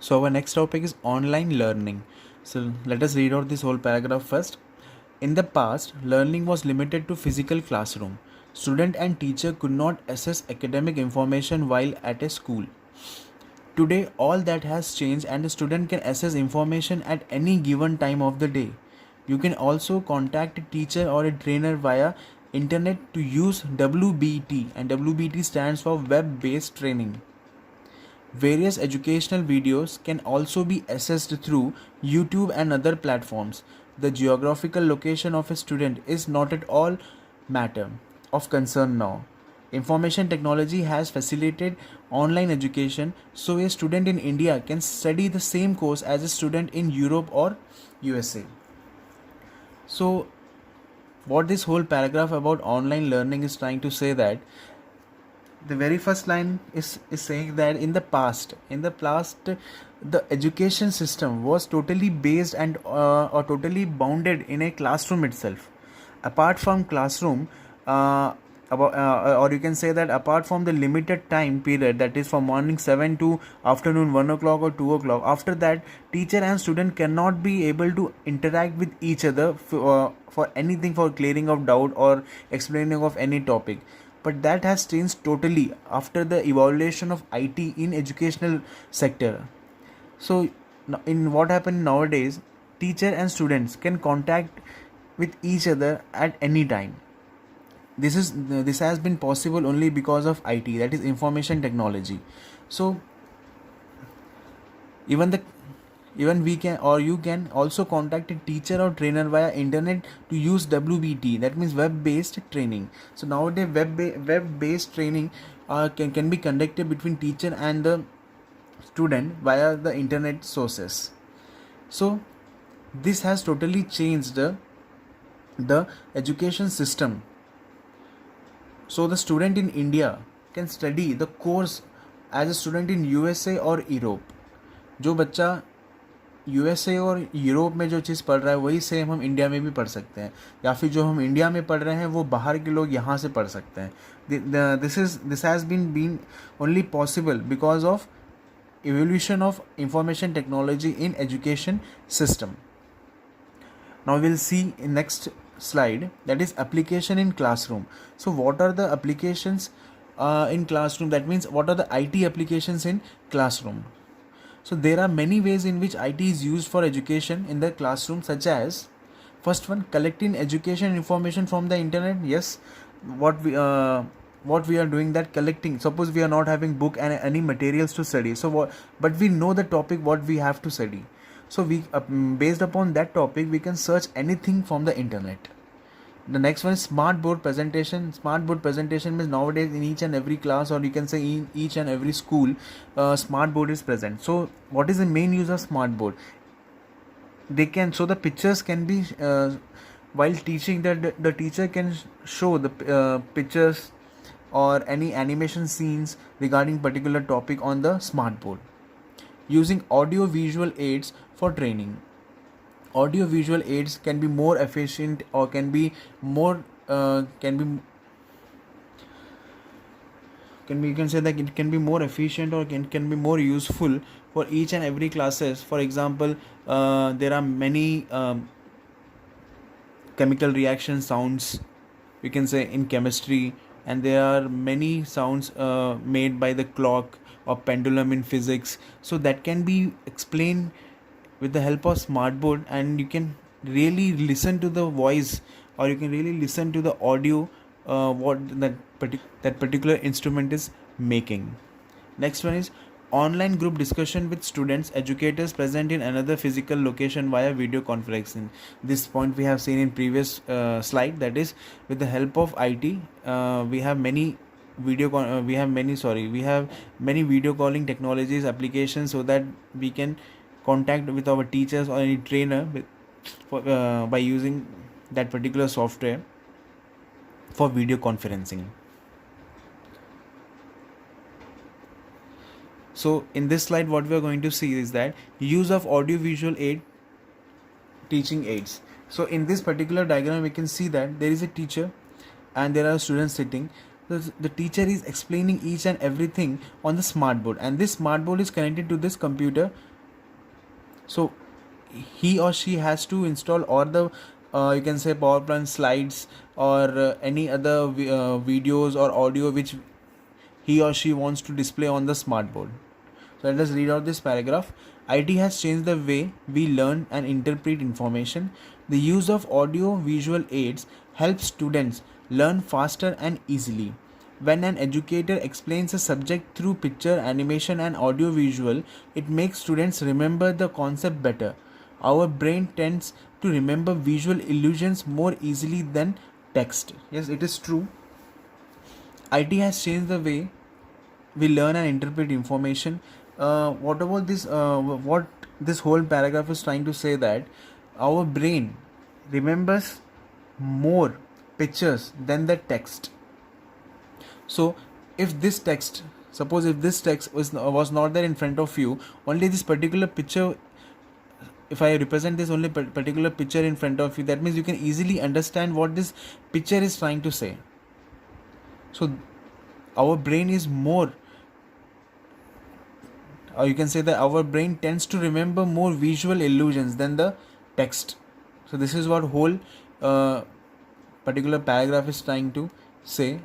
So our next topic is online learning. So let us read out this whole paragraph first. In the past, learning was limited to physical classroom. Student and teacher could not access academic information while at a school. Today, all that has changed and the student can access information at any given time of the day. You can also contact a teacher or a trainer via internet to use WBT, and WBT stands for web-based training. Various educational videos can also be accessed through YouTube and other platforms. The geographical location of a student is not at all matter of concern now. Information technology has facilitated online education, so a student in India can study the same course as a student in Europe or USA. So, what this whole paragraph about online learning is trying to say that the very first line is saying that in the past the education system was totally based and or totally bounded in a classroom itself. Apart from classroom, or you can say that apart from the limited time period, that is from morning 7 to afternoon 1 o'clock or 2 o'clock, after that teacher and student cannot be able to interact with each other for anything, for clearing of doubt or explaining of any topic. But that has changed totally after the evaluation of IT in educational sector. So in what happened nowadays, teacher and students can contact with each other at any time. This has been possible only because of IT, that is information technology. So even the even we can, or you can also contact a teacher or trainer via internet to use WBT, that means web based training. So nowadays web based training can be conducted between teacher and the student via the internet sources. So this has totally changed the education system. So the student in India can study the course as a student in USA or Europe. जो बच्चा USA और Europe में जो चीज़ पढ़ रहा है वही same हम इंडिया में भी पढ़ सकते हैं, या फिर जो हम इंडिया में पढ़ रहे हैं वो बाहर के लोग यहाँ से पढ़ सकते हैं. This has been only possible because of evolution of information technology in education system. Now we'll see in next slide, that is application in classroom. So what are the applications in classroom? That means what are the IT applications in classroom? So there are many ways in which IT is used for education in the classroom, such as first one, collecting education information from the internet. Yes, what we are doing, that collecting. Suppose we are not having book and any materials to study, but we know the topic what we have to study. So we based upon that topic we can search anything from the internet. The next one is smart board presentation. Smart board presentation means nowadays in each and every class, or you can say in each and every school, smart board is present. So what is the main use of smart board? So the pictures can be while teaching, the teacher can show the pictures or any animation scenes regarding particular topic on the smart board. Using audio visual aids for training. Audio visual aids can be more efficient, or can be more you can say that it can be more efficient, or can be more useful for each and every classes. For example, there are many chemical reaction sounds, we can say, in chemistry, and there are many sounds made by the clock or pendulum in physics. So that can be explained with the help of smartboard, and you can really listen to the voice, or you can really listen to the audio what that particular instrument is making. Next one is online group discussion with students, educators present in another physical location via video conferencing. This point we have seen in previous slide, that is with the help of IT we have many video calling technologies, applications, so that we can contact with our teachers or any trainer by using that particular software for video conferencing. So in this slide what we are going to see is that use of audio visual aid teaching aids. So in this particular diagram we can see that there is a teacher and there are students sitting. The teacher is explaining each and everything on the smart board, and this smart board is connected to this computer So he or she has to install all the you can say PowerPoint slides or any other videos or audio which he or she wants to display on the smartboard. So let us read out this paragraph. IT has changed the way we learn and interpret information. The use of audio visual aids helps students learn faster and easily. When an educator explains a subject through picture, animation, and audio visual, it makes students remember the concept better. Our brain tends to remember visual illusions more easily than text. Yes, it is true. IT has changed the way we learn and interpret information. What about this? What this whole paragraph is trying to say that our brain remembers more pictures than the text. So, if this text, suppose if this text was not there in front of you, only this particular picture. If I represent this only particular picture in front of you, that means you can easily understand what this picture is trying to say. So, our brain is more or you can say that our brain tends to remember more visual illusions than the text. So this is what whole particular paragraph is trying to say.